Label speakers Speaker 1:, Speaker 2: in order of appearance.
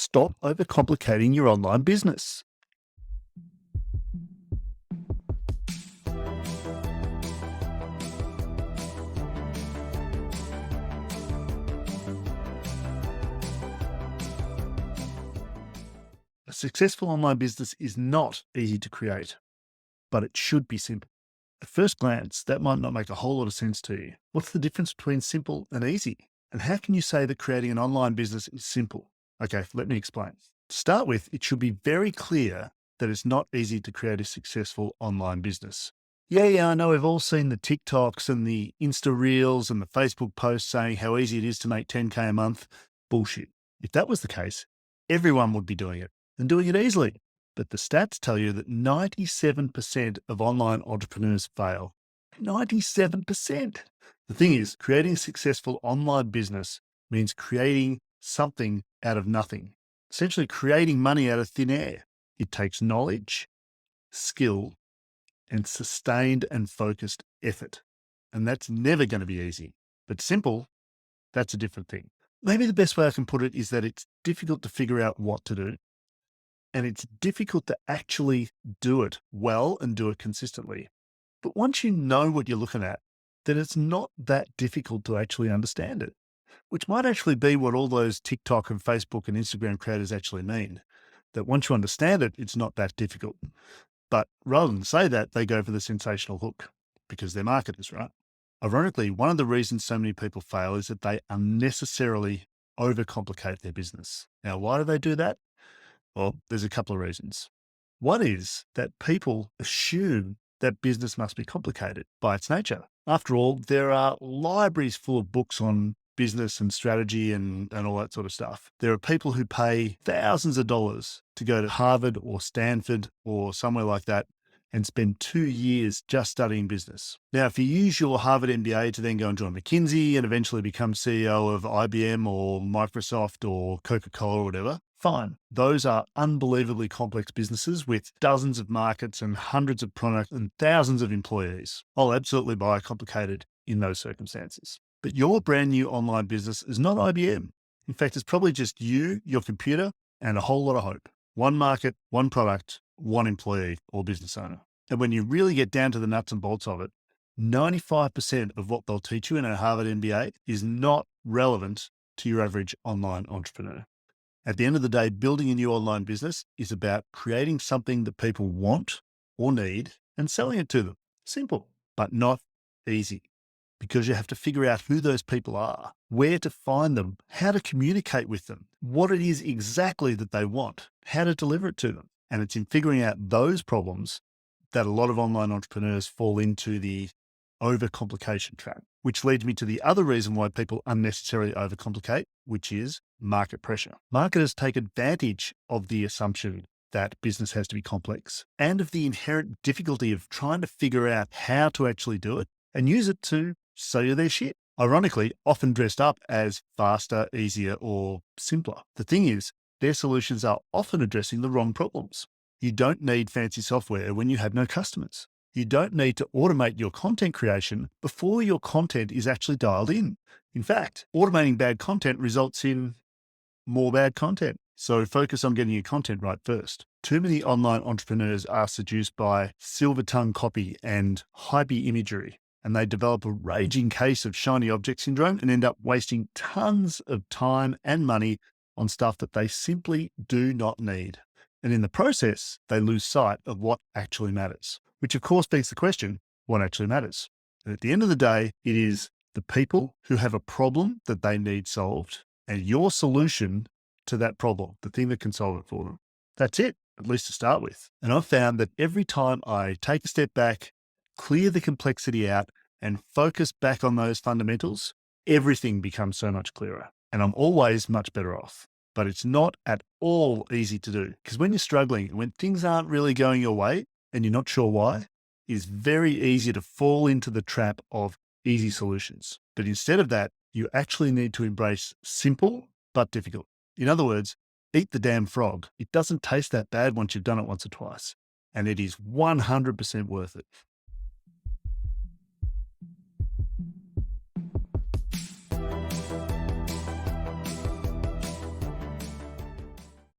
Speaker 1: Stop overcomplicating your online business. A successful online business is not easy to create, but it should be simple. At first glance, that might not make a whole lot of sense to you. What's the difference between simple and easy? And how can you say that creating an online business is simple? Okay, let me explain. To start with, it should be very clear that it's not easy to create a successful online business. Yeah, I know we've all seen the TikToks and the Insta Reels and the Facebook posts saying how easy it is to make 10K a month. Bullshit. If that was the case, everyone would be doing it and doing it easily. But the stats tell you that 97% of online entrepreneurs fail. 97%. The thing is, creating a successful online business means creating something out of nothing, essentially creating money out of thin air. It takes knowledge, skill, and sustained and focused effort. And that's never going to be easy. But simple, that's a different thing. Maybe the best way I can put it is that it's difficult to figure out what to do. And it's difficult to actually do it well and do it consistently. But once you know what you're looking at, then it's not that difficult to actually understand it, which might actually be what all those TikTok and Facebook and Instagram creators actually mean. That once you understand it, it's not that difficult. But rather than say that, they go for the sensational hook because they're marketers, right? Ironically, one of the reasons so many people fail is that they unnecessarily overcomplicate their business. Now, why do they do that? Well, there's a couple of reasons. One is that people assume that business must be complicated by its nature. After all, there are libraries full of books on business and strategy and all that sort of stuff. There are people who pay thousands of dollars to go to Harvard or Stanford or somewhere like that and spend 2 years just studying business. Now, if you use your Harvard MBA to then go and join McKinsey and eventually become CEO of IBM or Microsoft or Coca-Cola or whatever, fine. Those are unbelievably complex businesses with dozens of markets and hundreds of products and thousands of employees. I'll absolutely buy complicated in those circumstances. But your brand new online business is not IBM. In fact, it's probably just you, your computer, and a whole lot of hope. One market, one product, one employee or business owner. And when you really get down to the nuts and bolts of it, 95% of what they'll teach you in a Harvard MBA is not relevant to your average online entrepreneur. At the end of the day, building a new online business is about creating something that people want or need and selling it to them. Simple, but not easy, because you have to figure out who those people are, where to find them, how to communicate with them, what it is exactly that they want, how to deliver it to them. And it's in figuring out those problems that a lot of online entrepreneurs fall into the overcomplication trap, which leads me to the other reason why people unnecessarily overcomplicate, which is market pressure. Marketers take advantage of the assumption that business has to be complex and of the inherent difficulty of trying to figure out how to actually do it and use it to sell you their shit. Ironically, often dressed up as faster, easier, or simpler. The thing is, their solutions are often addressing the wrong problems. You don't need fancy software when you have no customers. You don't need to automate your content creation before your content is actually dialed in. In fact, automating bad content results in more bad content. So focus on getting your content right first. Too many online entrepreneurs are seduced by silver tongue copy and hypey imagery, and they develop a raging case of shiny object syndrome and end up wasting tons of time and money on stuff that they simply do not need. And in the process, they lose sight of what actually matters, which of course begs the question, what actually matters? And at the end of the day, it is the people who have a problem that they need solved and your solution to that problem, the thing that can solve it for them. That's it, at least to start with. And I've found that every time I take a step back, clear the complexity out, and focus back on those fundamentals, everything becomes so much clearer. And I'm always much better off. But it's not at all easy to do, because when you're struggling and when things aren't really going your way and you're not sure why, it's very easy to fall into the trap of easy solutions. But instead of that, you actually need to embrace simple but difficult. In other words, eat the damn frog. It doesn't taste that bad once you've done it once or twice, and it is 100% worth it.